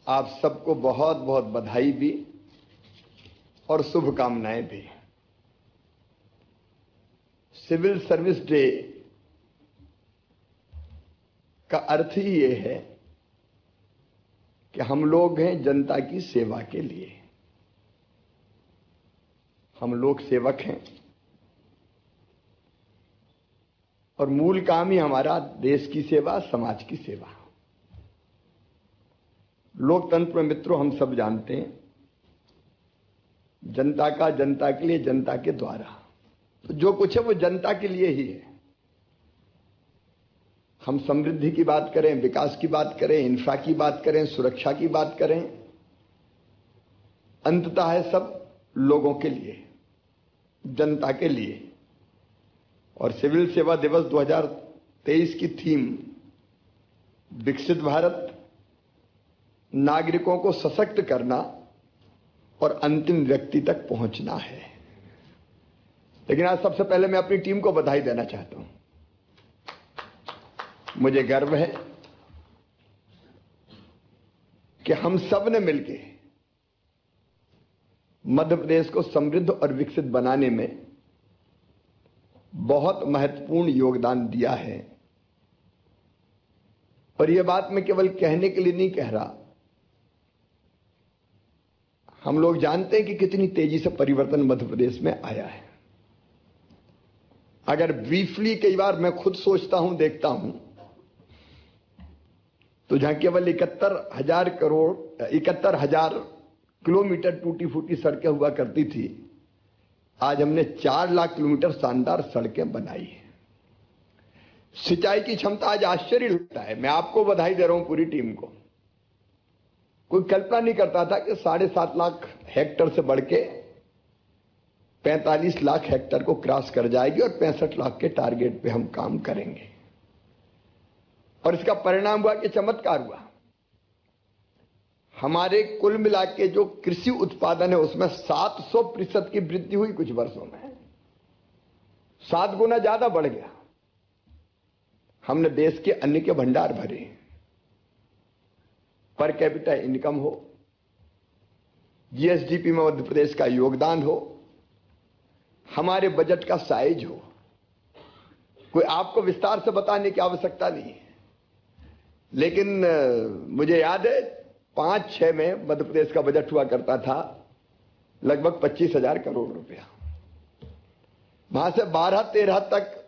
आप सबको बहुत बहुत बधाई भी और शुभकामनाएं भी। सिविल सर्विस डे का अर्थ ही ये है कि हम लोग हैं जनता की सेवा के लिए। हम लोग सेवक हैं और मूल काम ही हमारा देश की सेवा, समाज की सेवा। लोकतंत्र में मित्रों हम सब जानते हैं, जनता का जनता के लिए, जनता के द्वारा। तो जो कुछ है वो जनता के लिए ही है। हम समृद्धि की बात करें, विकास की बात करें, इंफ्रा की बात करें, सुरक्षा की बात करें, अंततः है सब लोगों के लिए, जनता के लिए। और सिविल सेवा दिवस 2023 की थीम विकसित भारत, नागरिकों को सशक्त करना और अंतिम व्यक्ति तक पहुंचना है। लेकिन आज सबसे पहले मैं अपनी टीम को बधाई देना चाहता हूं। मुझे गर्व है कि हम सब ने मिलकर मध्य प्रदेश को समृद्ध और विकसित बनाने में बहुत महत्वपूर्ण योगदान दिया है। और यह बात मैं केवल कहने के लिए नहीं कह रहा, हम लोग जानते हैं कि कितनी तेजी से परिवर्तन मध्य प्रदेश में आया है। अगर ब्रीफली कई बार मैं खुद सोचता हूं, देखता हूं, तो जहां केवल 71,000 किलोमीटर टूटी फूटी सड़कें हुआ करती थी, आज हमने 4 लाख किलोमीटर शानदार सड़कें बनाई है। सिंचाई की क्षमता आज आश्चर्य लगता है। मैं आपको बधाई दे रहा हूं, पूरी टीम को। कोई कल्पना नहीं करता था कि 7.5 लाख हेक्टेयर से बढ़ के 45 लाख हेक्टेयर को क्रॉस कर जाएगी और 65 लाख के टारगेट पे हम काम करेंगे। और इसका परिणाम हुआ कि चमत्कार हुआ। हमारे कुल मिला के जो कृषि उत्पादन है उसमें 700% की वृद्धि हुई कुछ वर्षों में। 7 गुना ज्यादा बढ़ गया। हमने देश के अन्न के भंडार भरे, पर कैपिटा इनकम हो, जीएसडीपी में मध्य प्रदेश का योगदान हो, हमारे बजट का साइज हो। कोई आपको विस्तार से बताने की आवश्यकता नहीं है, लेकिन मुझे याद है 5-6 में मध्य प्रदेश का बजट हुआ करता था लगभग 25,000 करोड़ रुपया। वहां से 12-13 तक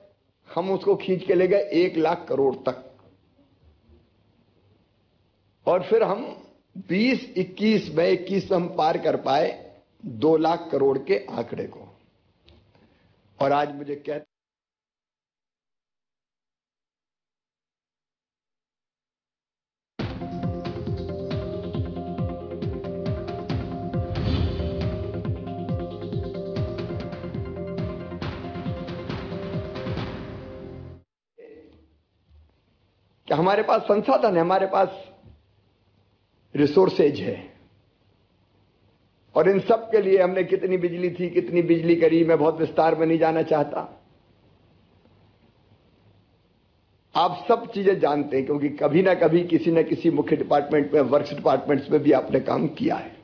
हम उसको खींच के ले गए 1 लाख करोड़ तक। और फिर हम 20-21 में हम पार कर पाए 2 लाख करोड़ के आंकड़े को। और आज मुझे कहते कि हमारे पास संसाधन है, हमारे पास रिसोर्सेज है। और इन सब के लिए हमने कितनी बिजली थी, कितनी बिजली करी, मैं बहुत विस्तार में नहीं जाना चाहता। आप सब चीजें जानते हैं, क्योंकि कभी ना कभी किसी न किसी मुख्य डिपार्टमेंट में, वर्क्स डिपार्टमेंट्स में भी आपने काम किया है।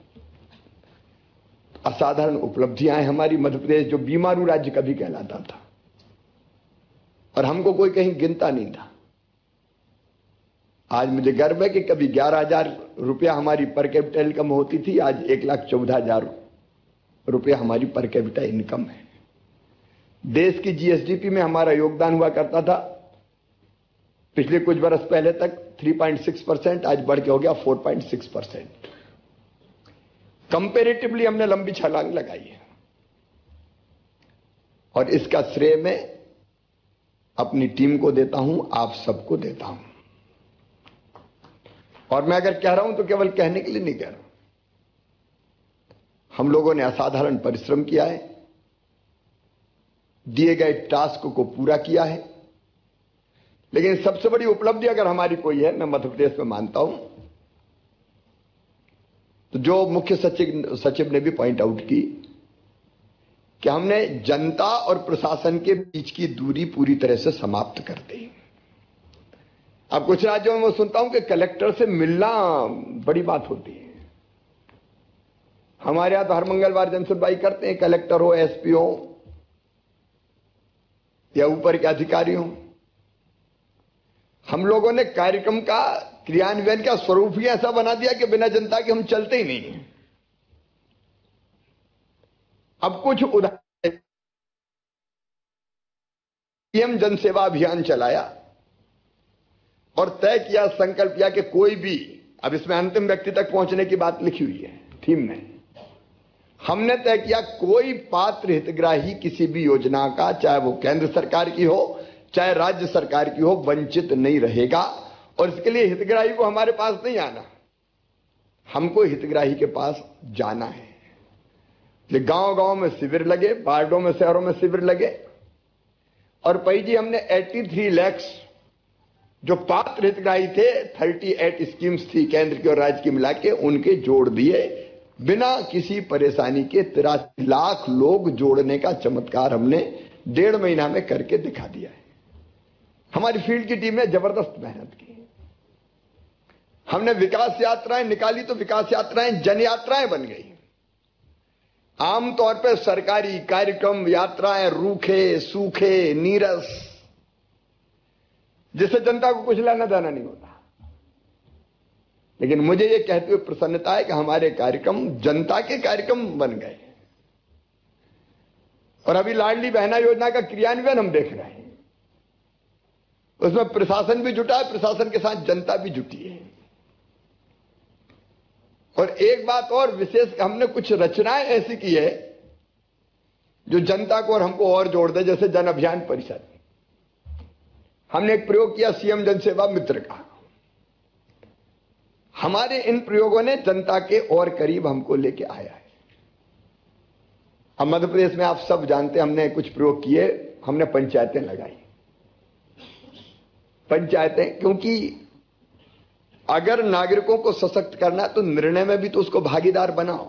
असाधारण उपलब्धियां हैं हमारी। मध्य प्रदेश जो बीमारू राज्य कभी कहलाता था और हमको कोई कहीं गिनता नहीं था, आज मुझे गर्व है कि कभी 11,000 रुपया हमारी पर कैपिटा इनकम होती थी, आज 1,14,000 रुपया हमारी पर कैपिटा इनकम है। देश की जीएसडीपी में हमारा योगदान हुआ करता था पिछले कुछ वर्ष पहले तक 3.6%, आज बढ़ के हो गया 4.6%। कंपैरेटिवली हमने लंबी छलांग लगाई है। और इसका श्रेय मैं अपनी टीम को देता हूं, आप सबको देता हूं। और मैं अगर कह रहा हूं तो केवल कहने के लिए नहीं कह रहा हूं। हम लोगों ने असाधारण परिश्रम किया है, दिए गए टास्क को पूरा किया है। लेकिन सबसे बड़ी उपलब्धि अगर हमारी कोई है, मैं मध्य प्रदेश में मानता हूं, तो जो मुख्य सचिव ने भी पॉइंट आउट की कि हमने जनता और प्रशासन के बीच की दूरी पूरी तरह से समाप्त कर दी। अब कुछ राज्यों में मैं सुनता हूं कि कलेक्टर से मिलना बड़ी बात होती है। हमारे यहां तो हर मंगलवार जनसुनवाई करते हैं, कलेक्टर हो, एसपी हो या ऊपर के अधिकारी हो। हम लोगों ने कार्यक्रम का क्रियान्वयन का स्वरूप ही ऐसा बना दिया कि बिना जनता के हम चलते ही नहीं। अब कुछ उदाहरण, पीएम जन सेवा अभियान चलाया और तय किया, संकल्प किया कि कोई भी, अब इसमें अंतिम व्यक्ति तक पहुंचने की बात लिखी हुई है थीम में, हमने तय किया कोई पात्र हितग्राही किसी भी योजना का, चाहे वो केंद्र सरकार की हो चाहे राज्य सरकार की हो, वंचित नहीं रहेगा। और इसके लिए हितग्राही को हमारे पास नहीं आना, हमको हितग्राही के पास जाना है। गांव गांव में शिविर लगे, वार्डों में, शहरों में शिविर लगे। और पई जी, हमने 83 लाख जो पात्र हितग्राही थे, 38 स्कीम्स थी केंद्र की और राज्य की मिला के, उनके जोड़ दिए बिना किसी परेशानी के। 83 लाख लोग जोड़ने का चमत्कार हमने 1.5 महीना में करके दिखा दिया है। हमारी फील्ड की टीम ने जबरदस्त मेहनत की। हमने विकास यात्राएं निकाली तो विकास यात्राएं जन यात्राएं बन गई। आमतौर पर सरकारी कार्यक्रम, यात्राएं रूखे सूखे नीरस, जिससे जनता को कुछ लेना देना नहीं होता। लेकिन मुझे यह कहते हुए प्रसन्नता है कि हमारे कार्यक्रम जनता के कार्यक्रम बन गए। और अभी लाडली बहना योजना का क्रियान्वयन हम देख रहे हैं, उसमें प्रशासन भी जुटा है, प्रशासन के साथ जनता भी जुटी है। और एक बात और विशेष, हमने कुछ रचनाएं ऐसी की है जो जनता को और हमको और जोड़ दे। जैसे जन अभियान परिषद, हमने एक प्रयोग किया सीएम जन सेवा मित्र का। हमारे इन प्रयोगों ने जनता के और करीब हमको लेके आया है। अब मध्य प्रदेश में आप सब जानते हैं, हमने कुछ प्रयोग किए। हमने पंचायतें लगाई, पंचायतें, क्योंकि अगर नागरिकों को सशक्त करना है तो निर्णय में भी तो उसको भागीदार बनाओ।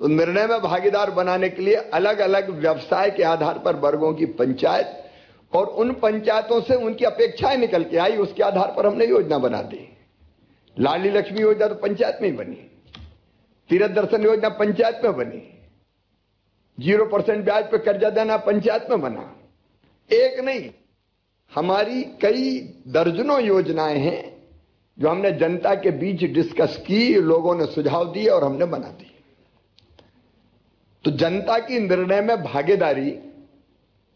तो निर्णय में भागीदार बनाने के लिए अलग अलग व्यवसाय के आधार पर वर्गों की पंचायत, और उन पंचायतों से उनकी अपेक्षाएं निकल के आई, उसके आधार पर हमने योजना बना दी। लाडली लक्ष्मी योजना तो पंचायत में ही बनी, तीर्थ दर्शन योजना पंचायत में बनी, 0% ब्याज पर कर्जा देना पंचायत में बना। एक नहीं, हमारी कई दर्जनों योजनाएं हैं जो हमने जनता के बीच डिस्कस की, लोगों ने सुझाव दिए और हमने बना दी। तो जनता की निर्णय में भागीदारी,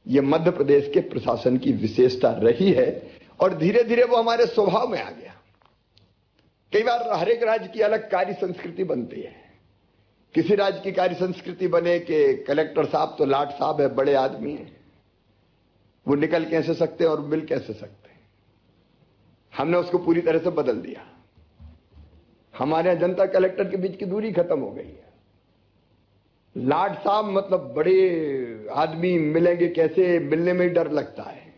यह मध्य प्रदेश के प्रशासन की विशेषता रही है और धीरे धीरे वो हमारे स्वभाव में आ गया। कई बार हर एक राज्य की अलग कार्य संस्कृति बनती है। किसी राज्य की कार्य संस्कृति बने कि कलेक्टर साहब तो लाट साहब है, बड़े आदमी हैं, वो निकल कैसे सकते हैं और मिल कैसे सकते हैं। हमने उसको पूरी तरह से बदल दिया। हमारे यहां जनता कलेक्टर के बीच की दूरी खत्म हो गई है। लाट साहब मतलब बड़े आदमी मिलेंगे कैसे, मिलने में ही डर लगता है।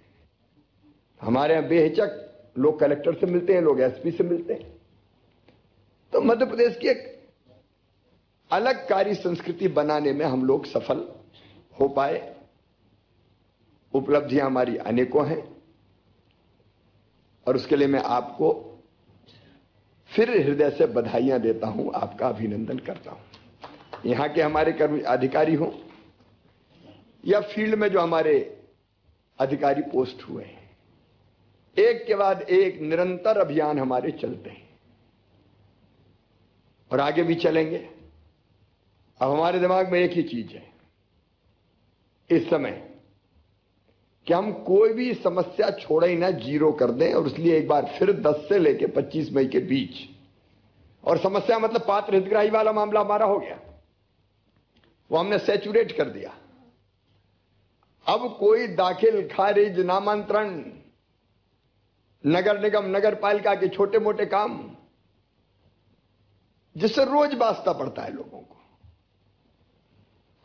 हमारे यहां बेहिचक लोग कलेक्टर से मिलते हैं, लोग एसपी से मिलते हैं। तो मध्य प्रदेश की एक अलग कार्य संस्कृति बनाने में हम लोग सफल हो पाए। उपलब्धियां हमारी अनेकों हैं और उसके लिए मैं आपको फिर हृदय से बधाइयां देता हूं, आपका अभिनंदन करता हूं। यहां के हमारे कर्मचारी अधिकारी हों या फील्ड में जो हमारे अधिकारी पोस्ट हुए हैं, एक के बाद एक निरंतर अभियान हमारे चलते हैं और आगे भी चलेंगे। अब हमारे दिमाग में एक ही चीज है इस समय कि हम कोई भी समस्या छोड़े ही ना, जीरो कर दें। और इसलिए एक बार फिर 10 से लेकर 25 मई के बीच, और समस्या मतलब पात्र हितग्राही वाला मामला हमारा हो गया, वो हमने सैचुरेट कर दिया। अब कोई दाखिल खारिज, नामांतरण, नगर निगम, नगर पालिका के छोटे मोटे काम जिससे रोज वास्ता पड़ता है लोगों को,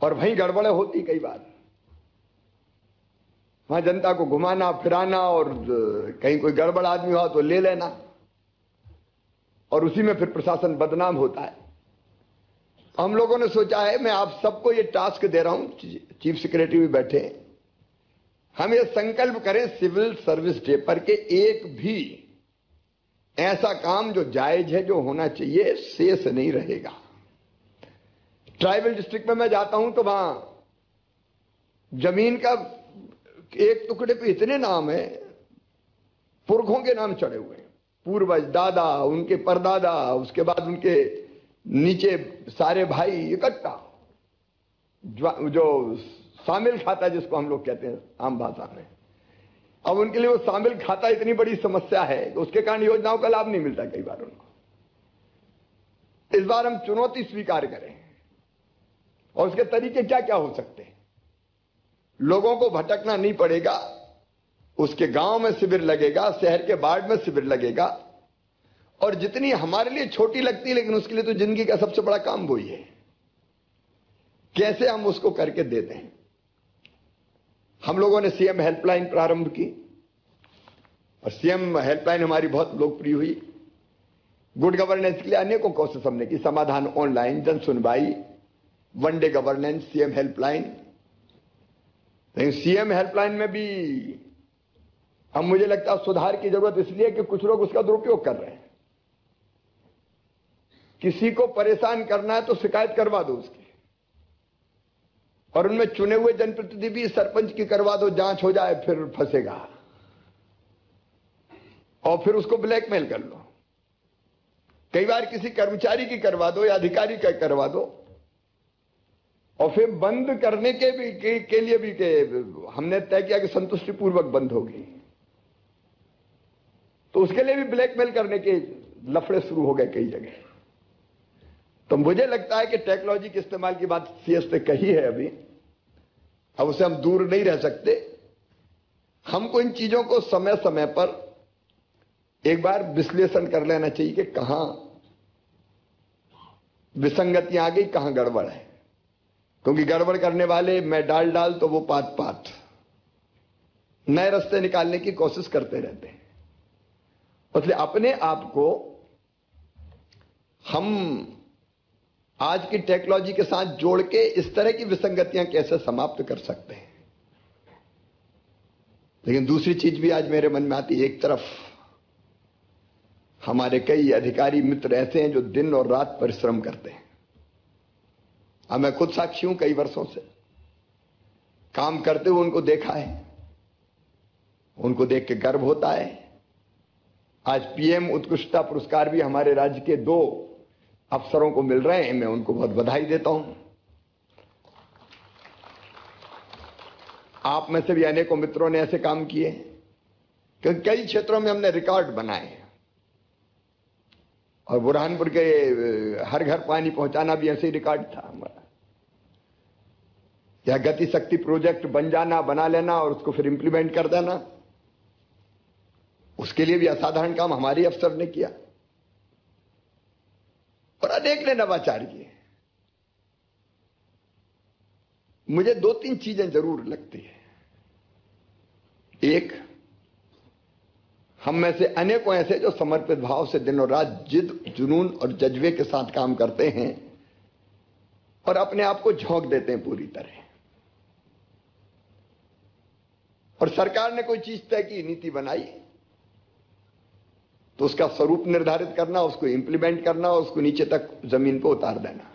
और वहीं गड़बड़े होती कई बार। वहां जनता को घुमाना फिराना, और कहीं कोई गड़बड़ आदमी हुआ तो ले लेना, और उसी में फिर प्रशासन बदनाम होता है। हम लोगों ने सोचा है, मैं आप सबको ये टास्क दे रहा हूं, चीफ सेक्रेटरी भी बैठे हैं, हम ये संकल्प करें सिविल सर्विस डे पर के एक भी ऐसा काम जो जायज है, जो होना चाहिए, शेष नहीं रहेगा। ट्राइबल डिस्ट्रिक्ट में मैं जाता हूं तो वहां जमीन का एक टुकड़े पे इतने नाम है, पुरखों के नाम चढ़े हुए हैं, पूर्वज, दादा, उनके परदादा, उसके बाद उनके नीचे सारे भाई इकट्ठा, जो शामिल खाता जिसको हम लोग कहते हैं आम भाषा में। अब उनके लिए वो शामिल खाता इतनी बड़ी समस्या है कि उसके कारण योजनाओं का लाभ नहीं मिलता कई बार उनको। इस बार हम चुनौती स्वीकार करें और उसके तरीके क्या क्या हो सकते हैं। लोगों को भटकना नहीं पड़ेगा, उसके गांव में शिविर लगेगा, शहर के वार्ड में शिविर लगेगा, और जितनी हमारे लिए छोटी लगती है लेकिन उसके लिए तो जिंदगी का सबसे बड़ा काम वही है, कैसे हम उसको करके देते हैं। हम लोगों ने सीएम हेल्पलाइन प्रारंभ की और सीएम हेल्पलाइन हमारी बहुत लोकप्रिय हुई। गुड गवर्नेंस के लिए अनेकों कोशिश हमने की, समाधान ऑनलाइन, जन सुनवाई, one day governance, CM helpline. लेकिन सीएम हेल्पलाइन में भी अब मुझे लगता है सुधार की जरूरत इसलिए कि कुछ लोग उसका दुरुपयोग कर रहे हैं। किसी को परेशान करना है तो शिकायत करवा दो उसकी, और उनमें चुने हुए जनप्रतिनिधि भी सरपंच की करवा दो, जांच हो जाए, फिर फंसेगा, और फिर उसको ब्लैकमेल कर लो। कई बार किसी कर्मचारी की करवा दो या अधिकारी का करवा दो, और फिर बंद करने के लिए भी हमने तय किया कि संतुष्टिपूर्वक बंद होगी, तो उसके लिए भी ब्लैकमेल करने के लफड़े शुरू हो गए कई जगह। तो मुझे लगता है कि टेक्नोलॉजी के इस्तेमाल की बात सीएस ने कही है अभी, अब उसे हम दूर नहीं रह सकते। हमको इन चीजों को समय समय पर एक बार विश्लेषण कर लेना चाहिए कि कहां विसंगतियां आ गई, कहां गड़बड़ है। क्योंकि गड़बड़ करने वाले मैं डाल तो वो पात पात नए रास्ते निकालने की कोशिश करते रहते हैं। इसलिए अपने आप को हम आज की टेक्नोलॉजी के साथ जोड़ के इस तरह की विसंगतियां कैसे समाप्त कर सकते हैं। लेकिन दूसरी चीज भी आज मेरे मन में आती है। एक तरफ हमारे कई अधिकारी मित्र ऐसे हैं जो दिन और रात परिश्रम करते हैं। अब मैं खुद साक्षी हूं, कई वर्षों से काम करते हुए उनको देखा है, उनको देख के गर्व होता है। आज पीएम उत्कृष्टता पुरस्कार भी हमारे राज्य के 2 अफसरों को मिल रहे हैं, मैं उनको बहुत बधाई देता हूं। आप में से भी अनेकों मित्रों ने ऐसे काम किए, क्योंकि कई क्षेत्रों में हमने रिकॉर्ड बनाए, और बुरहानपुर के हर घर पानी पहुंचाना भी ऐसे ही रिकॉर्ड था हमारा। या गति शक्ति प्रोजेक्ट बन जाना, बना लेना और उसको फिर इंप्लीमेंट कर देना, उसके लिए भी असाधारण काम हमारे अफसर ने किया, और अनेक ने नवाचार किए। मुझे 2-3 चीजें जरूर लगती है। एक, हम में से अनेकों ऐसे जो समर्पित भाव से दिन और रात जिद, जुनून और जज्बे के साथ काम करते हैं और अपने आप को झोंक देते हैं पूरी तरह। और सरकार ने कोई चीज तय की, नीति बनाई, तो उसका स्वरूप निर्धारित करना, उसको इंप्लीमेंट करना और उसको नीचे तक जमीन पर उतार देना।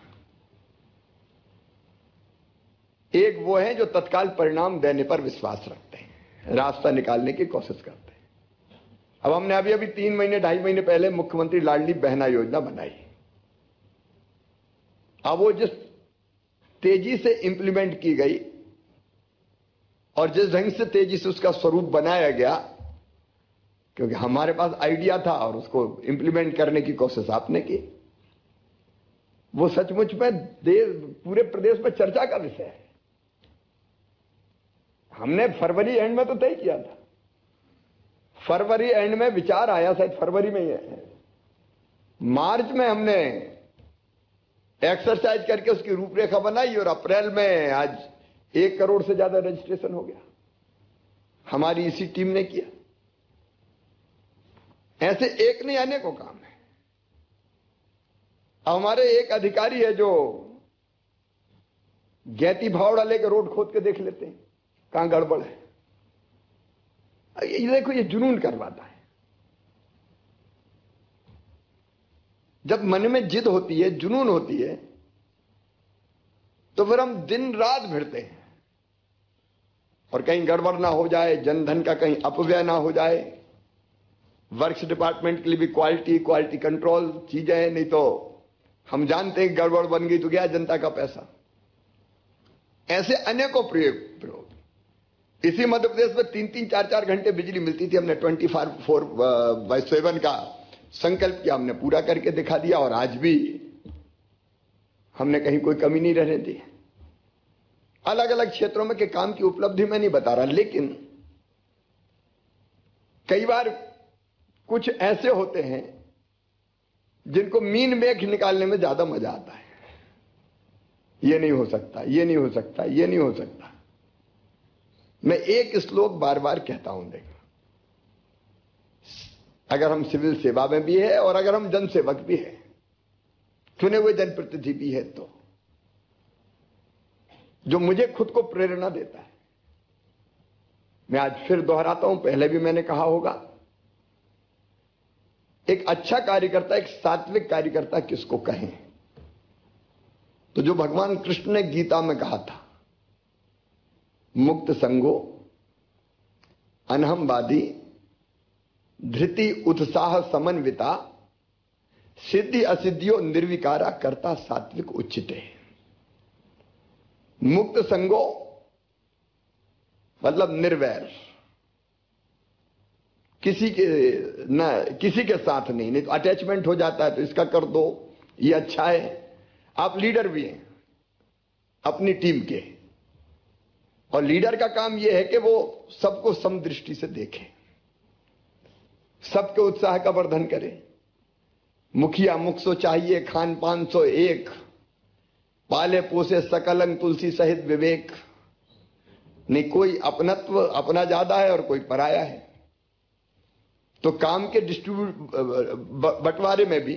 एक वो है जो तत्काल परिणाम देने पर विश्वास रखते हैं, रास्ता निकालने की कोशिश करते हैं। अब हमने अभी 3 महीने 2.5 महीने पहले मुख्यमंत्री लाडली बहना योजना बनाई। अब वो जिस तेजी से इंप्लीमेंट की गई और जिस ढंग से तेजी से उसका स्वरूप बनाया गया, क्योंकि हमारे पास आइडिया था और उसको इंप्लीमेंट करने की कोशिश आपने की, वो सचमुच में पूरे प्रदेश में चर्चा का विषय है। हमने फरवरी एंड में तो तय किया था, फरवरी एंड में विचार आया, शायद फरवरी में ही है, मार्च में हमने एक्सरसाइज करके उसकी रूपरेखा बनाई और अप्रैल में आज 1 करोड़ से ज्यादा रजिस्ट्रेशन हो गया, हमारी इसी टीम ने किया। ऐसे एक नहीं अनेकों काम है। हमारे एक अधिकारी है जो गैती भावड़ा लेकर रोड खोद के देख लेते हैं कहां गड़बड़ है। ये देखो, ये जुनून करवाता है। जब मन में जिद होती है, जुनून होती है, तो फिर हम दिन रात भिड़ते हैं और कहीं गड़बड़ ना हो जाए, जनधन का कहीं अपव्यय ना हो जाए। वर्क्स डिपार्टमेंट के लिए भी क्वालिटी कंट्रोल चीजें, नहीं तो हम जानते हैं गड़बड़ बन गई तो क्या जनता का पैसा। ऐसे अनेकों प्रयोग। इसी मध्य प्रदेश में 3-3, 4-4 घंटे बिजली मिलती थी। हमने 24/7 का संकल्प किया, हमने पूरा करके दिखा दिया, और आज भी हमने कहीं कोई कमी नहीं रहने दी। अलग अलग क्षेत्रों में के काम की उपलब्धि मैं नहीं बता रहा, लेकिन कई बार कुछ ऐसे होते हैं जिनको मीन मेख निकालने में ज्यादा मजा आता है। ये नहीं हो सकता, ये नहीं हो सकता, ये नहीं हो सकता। मैं एक श्लोक बार बार कहता हूं, देखो, अगर हम सिविल सेवा में भी है और अगर हम जनसेवक भी है, चुने हुए जनप्रतिनिधि भी है, तो जो मुझे खुद को प्रेरणा देता है, मैं आज फिर दोहराता हूं, पहले भी मैंने कहा होगा, एक अच्छा कार्यकर्ता, एक सात्विक कार्यकर्ता किसको कहें? तो जो भगवान कृष्ण ने गीता में कहा था, मुक्त संगो अनहमवादी धृति उत्साह समन्विता सिद्धि असिद्धियों निर्विकारा करता सात्विक उच्चिते। मुक्त संगो मतलब निर्वैर, किसी के साथ नहीं तो अटैचमेंट हो जाता है, तो इसका कर दो, ये अच्छा है। आप लीडर भी हैं अपनी टीम के, और लीडर का काम यह है कि वो सबको समदृष्टि से देखे, सबके उत्साह का वर्धन करे। मुखिया मुख सो चाहिए, खान पान सो एक, पाले पोसे सकलंग तुलसी सहित विवेक। नहीं कोई अपनत्व अपना ज्यादा है और कोई पराया है। तो काम के बंटवारे में भी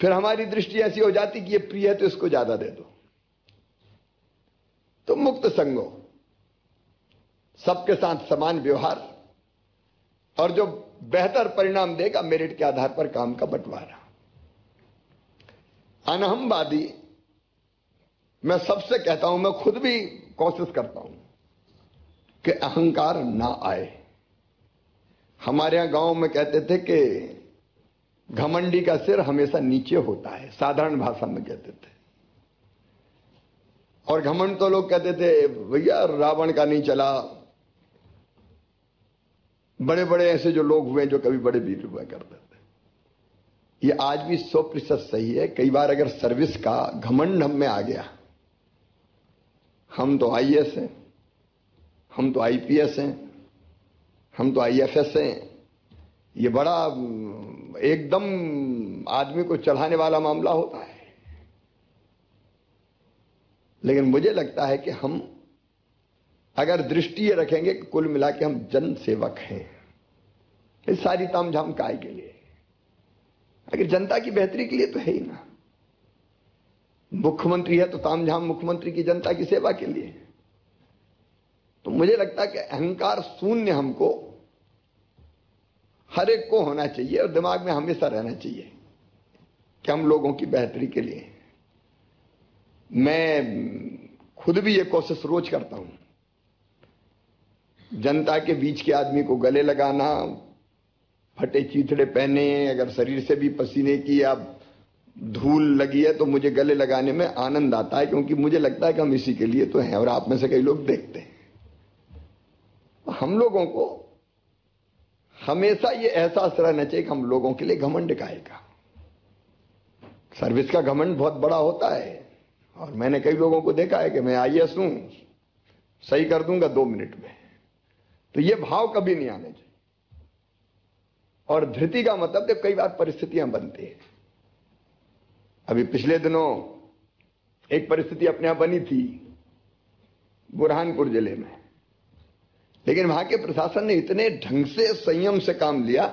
फिर हमारी दृष्टि ऐसी हो जाती कि ये प्रिय है तो इसको ज्यादा दे दो। तो मुक्त संगो, सबके साथ समान व्यवहार, और जो बेहतर परिणाम देगा मेरिट के आधार पर काम का बंटवारा। अनहमवादी, मैं सबसे कहता हूं, मैं खुद भी कोशिश करता हूं कि अहंकार ना आए। हमारे यहां गांव में कहते थे कि घमंडी का सिर हमेशा नीचे होता है, साधारण भाषा में कहते थे। और घमंड तो लोग कहते थे भैया रावण का नहीं चला। बड़े बड़े ऐसे जो लोग हुए जो कभी बड़े वीर हुआ करते थे। ये आज भी 100% सही है। कई बार अगर सर्विस का घमंड हम में आ गया, हम तो आईएएस हैं, हम तो आईपीएस हैं, हम तो आईएफएस हैं, ये बड़ा एकदम आदमी को चढ़ाने वाला मामला होता है। लेकिन मुझे लगता है कि हम अगर दृष्टि ये रखेंगे कि कुल मिला के हम जन सेवक हैं, इस सारी तामझाम काय के लिए? अगर जनता की बेहतरी के लिए तो है ही ना। मुख्यमंत्री है तो तामझाम मुख्यमंत्री की जनता की सेवा के लिए। तो मुझे लगता है कि अहंकार शून्य हमको हर एक को होना चाहिए और दिमाग में हमेशा रहना चाहिए कि हम लोगों की बेहतरी के लिए। मैं खुद भी ये कोशिश रोज करता हूं, जनता के बीच के आदमी को गले लगाना, फटे चीथड़े पहने, अगर शरीर से भी पसीने की या धूल लगी है तो मुझे गले लगाने में आनंद आता है, क्योंकि मुझे लगता है कि हम इसी के लिए तो हैं और आप में से कई लोग देखते हैं। हम लोगों को हमेशा ये एहसास रहना चाहिए कि हम लोगों के लिए घमंड काहेगा। सर्विस का घमंड बहुत बड़ा होता है और मैंने कई लोगों को देखा है कि मैं आईएएस हूं, सही कर दूंगा 2 मिनट में। तो ये भाव कभी नहीं आने चाहिए। और धृति का मतलब जब कई बार परिस्थितियां बनती हैं। अभी पिछले दिनों एक परिस्थिति अपने यहां बनी थी बुरहानपुर जिले में, लेकिन वहां के प्रशासन ने इतने ढंग से संयम से काम लिया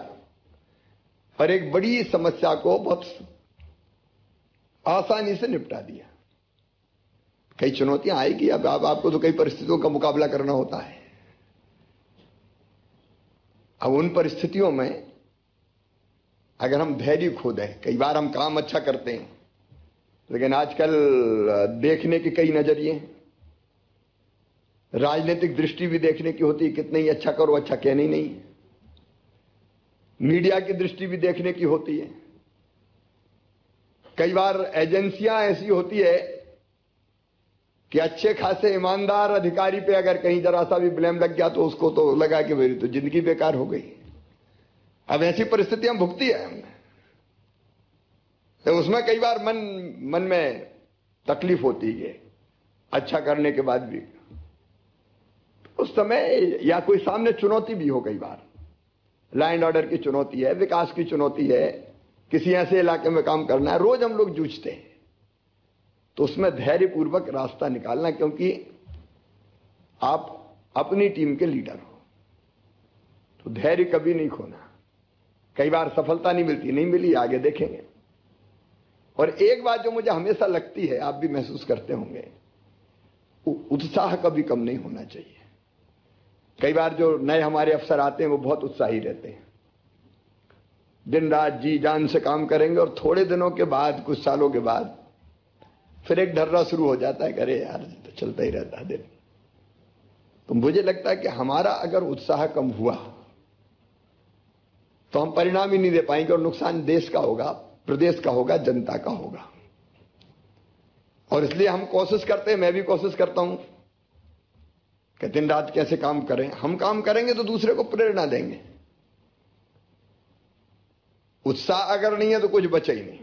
और एक बड़ी समस्या को बहुत आसानी से निपटा दिया। कई चुनौतियां आएगी, अब आपको तो कई परिस्थितियों का मुकाबला करना होता है। अब उन परिस्थितियों में अगर हम धैर्य खो दें, कई बार हम काम अच्छा करते हैं, लेकिन आजकल देखने के कई नजरिए हैं, राजनीतिक दृष्टि भी देखने की होती है, कितने ही अच्छा करो अच्छा कहने ही नहीं, मीडिया की दृष्टि भी देखने की होती है, कई बार एजेंसियां ऐसी होती है कि अच्छे खासे ईमानदार अधिकारी पे अगर कहीं जरा सा भी ब्लेम लग गया तो उसको तो लगा कि मेरी तो जिंदगी बेकार हो गई। अब ऐसी परिस्थितियां भुगती है हमने, तो उसमें कई बार मन में तकलीफ होती है अच्छा करने के बाद भी। उस समय या कोई सामने चुनौती भी हो, कई बार लॉ एंड ऑर्डर की चुनौती है, विकास की चुनौती है, किसी ऐसे इलाके में काम करना है, रोज हम लोग जूझते हैं। तो उसमें धैर्यपूर्वक रास्ता निकालना, क्योंकि आप अपनी टीम के लीडर हो, तो धैर्य कभी नहीं खोना। कई बार सफलता नहीं मिलती, नहीं मिली, आगे देखेंगे। और एक बात जो मुझे हमेशा लगती है, आप भी महसूस करते होंगे, उत्साह कभी कम नहीं होना चाहिए। कई बार जो नए हमारे अफसर आते हैं वो बहुत उत्साही रहते हैं, दिन रात जी जान से काम करेंगे, और थोड़े दिनों के बाद, कुछ सालों के बाद फिर एक ढर्रा शुरू हो जाता है, अरे यार तो चलता ही रहता है दिन। तो मुझे लगता है कि हमारा अगर उत्साह कम हुआ तो हम परिणाम ही नहीं दे पाएंगे, और नुकसान देश का होगा, प्रदेश का होगा, जनता का होगा। और इसलिए हम कोशिश करते हैं, मैं भी कोशिश करता हूं कि दिन रात कैसे काम करें। हम काम करेंगे तो दूसरे को प्रेरणा देंगे। उत्साह अगर नहीं है तो कुछ बचे ही नहीं।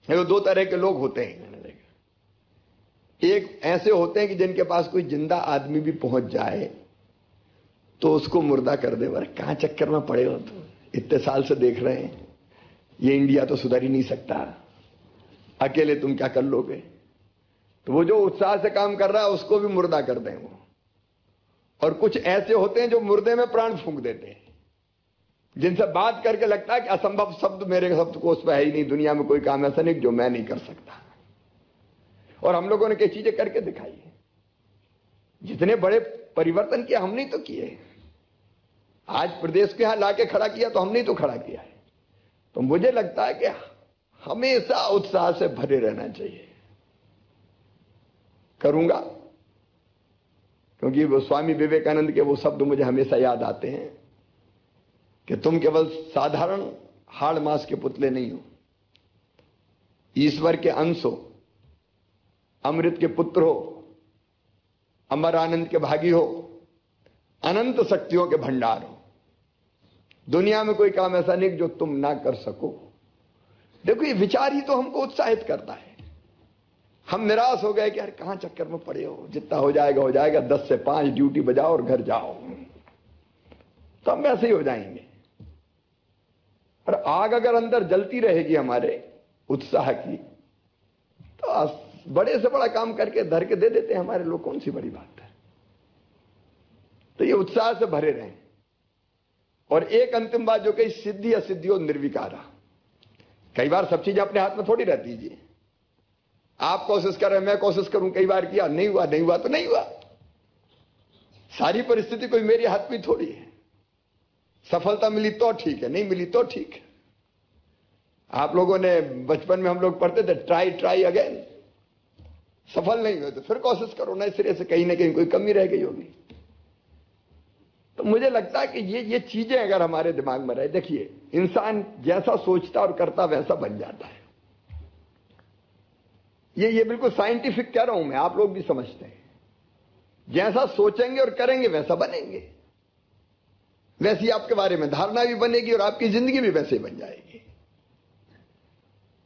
ये दो तरह के लोग होते हैं, मैंने देखा। एक ऐसे होते हैं कि जिनके पास कोई जिंदा आदमी भी पहुंच जाए तो उसको मुर्दा कर दे, अरे कहां चक्कर में पड़े हो, तो इतने साल से देख रहे हैं, ये इंडिया तो सुधर ही नहीं सकता, अकेले तुम क्या कर लोगे। तो वो जो उत्साह से काम कर रहा है उसको भी मुर्दा कर दें वो। और कुछ ऐसे होते हैं जो मुर्दे में प्राण फूंक देते हैं, जिनसे बात करके लगता है कि असंभव शब्द मेरे शब्दकोश में है ही नहीं, दुनिया में कोई काम ऐसा नहीं जो मैं नहीं कर सकता। और हम लोगों ने कई चीजें करके दिखाई है। जितने बड़े परिवर्तन किए हमने तो किए। आज प्रदेश के यहां लाके खड़ा किया तो हमने तो खड़ा किया है। तो मुझे लगता है कि हमेशा उत्साह से भरे रहना चाहिए। करूंगा, क्योंकि वो स्वामी विवेकानंद के वो शब्द मुझे हमेशा याद आते हैं कि तुम केवल साधारण हाड़ मांस के पुतले नहीं हो, ईश्वर के अंश हो, अमृत के पुत्र हो, अमर आनंद के भागी हो, अनंत शक्तियों के भंडार हो। दुनिया में कोई काम ऐसा नहीं जो तुम ना कर सको। देखो ये विचार ही तो हमको उत्साहित करता है। हम निराश हो गए कि यार कहां चक्कर में पड़े हो, जितना हो जाएगा हो जाएगा, 10 से 5 ड्यूटी बजाओ और घर जाओ, तो हम वैसे ही हो जाएंगे। और आग अगर अंदर जलती रहेगी हमारे उत्साह की, तो बड़े से बड़ा काम करके धर के दे देते हैं हमारे लोग, कौन सी बड़ी बात है। तो ये उत्साह से भरे रहें। और एक अंतिम बात जो कही, सिद्धि असिद्धियों निर्विकारा। कई बार सब चीजें अपने हाथ में थोड़ी रहती जी। आप कोशिश कर रहे हैं, मैं कोशिश करूं, कई बार किया, नहीं हुआ, नहीं हुआ तो नहीं हुआ। सारी परिस्थिति कोई मेरे हाथ में थोड़ी है। सफलता मिली तो ठीक है, नहीं मिली तो ठीक है। आप लोगों ने बचपन में हम लोग पढ़ते थे, ट्राई अगेन। सफल नहीं हुए तो फिर कोशिश करो, नए सिरे से, कहीं ना कहीं कोई कमी रह गई होगी। तो मुझे लगता है कि ये चीजें अगर हमारे दिमाग में रहे, देखिए इंसान जैसा सोचता और करता वैसा बन जाता है। ये बिल्कुल साइंटिफिक कह रहा हूं मैं, आप लोग भी समझते हैं। जैसा सोचेंगे और करेंगे वैसा बनेंगे, वैसी आपके बारे में धारणा भी बनेगी और आपकी जिंदगी भी वैसे ही बन जाएगी।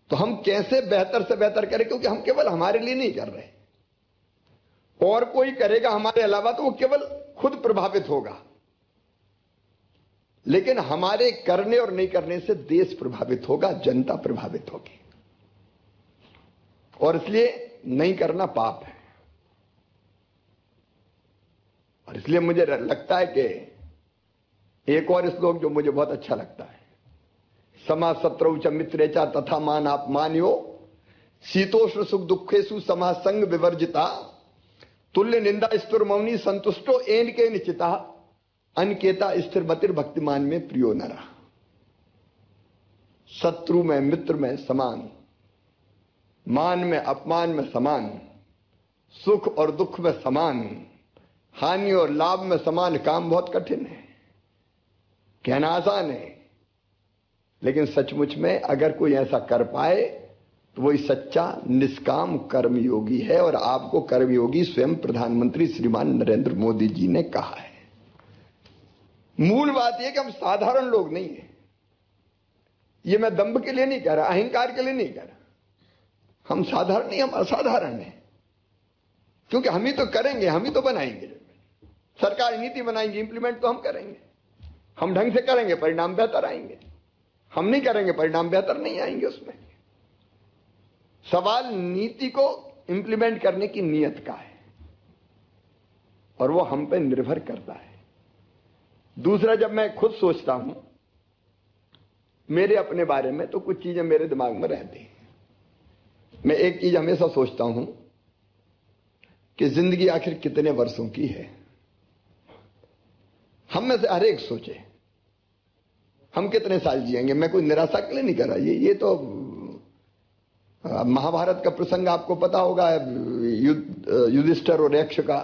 तो हम कैसे बेहतर से बेहतर करें, क्योंकि हम केवल हमारे लिए नहीं कर रहे, और कोई करेगा हमारे अलावा तो वो केवल खुद प्रभावित होगा, लेकिन हमारे करने और नहीं करने से देश प्रभावित होगा, जनता प्रभावित होगी। और इसलिए नहीं करना पाप है। और इसलिए मुझे लगता है कि एक और श्लोक जो मुझे बहुत अच्छा लगता है, समा शत्रौ च मित्रे च तथा मान अपमान्यो शीतोष्ण सुख दुखेषु समा संग विवर्जिता तुल्य निंदा स्तुर मौनी संतुष्टो एन के निचिता अनकेता स्थिरमतिर भक्तिमान में प्रियो नरा। शत्रु में मित्र में समान, मान में अपमान में समान, सुख और दुख में समान, हानि और लाभ में समान। काम बहुत कठिन है, कहना आसान है, लेकिन सचमुच में अगर कोई ऐसा कर पाए तो वही सच्चा निष्काम कर्मयोगी है। और आपको कर्मयोगी स्वयं प्रधानमंत्री श्रीमान नरेंद्र मोदी जी ने कहा है। मूल बात यह कि हम साधारण लोग नहीं हैं। ये मैं दंभ के लिए नहीं कह रहा, अहंकार के लिए नहीं कह रहा। हम साधारण नहीं, हम असाधारण हैं, क्योंकि हम ही तो करेंगे, हम ही तो बनाएंगे। सरकार नीति बनाएंगे, इंप्लीमेंट तो हम करेंगे। हम ढंग से करेंगे, परिणाम बेहतर आएंगे। हम नहीं करेंगे, परिणाम बेहतर नहीं आएंगे। उसमें सवाल नीति को इंप्लीमेंट करने की नीयत का है, और वो हम पे निर्भर करता है। दूसरा, जब मैं खुद सोचता हूं मेरे अपने बारे में, तो कुछ चीजें मेरे दिमाग में रहती हैं। मैं एक चीज हमेशा सोचता हूं कि जिंदगी आखिर कितने वर्षों की है। हम में से हर एक सोचे हम कितने साल जिएंगे। मैं कोई निराशा के लिए नहीं कर रहा। ये तो महाभारत का प्रसंग आपको पता होगा, युधिष्ठिर और यक्ष का।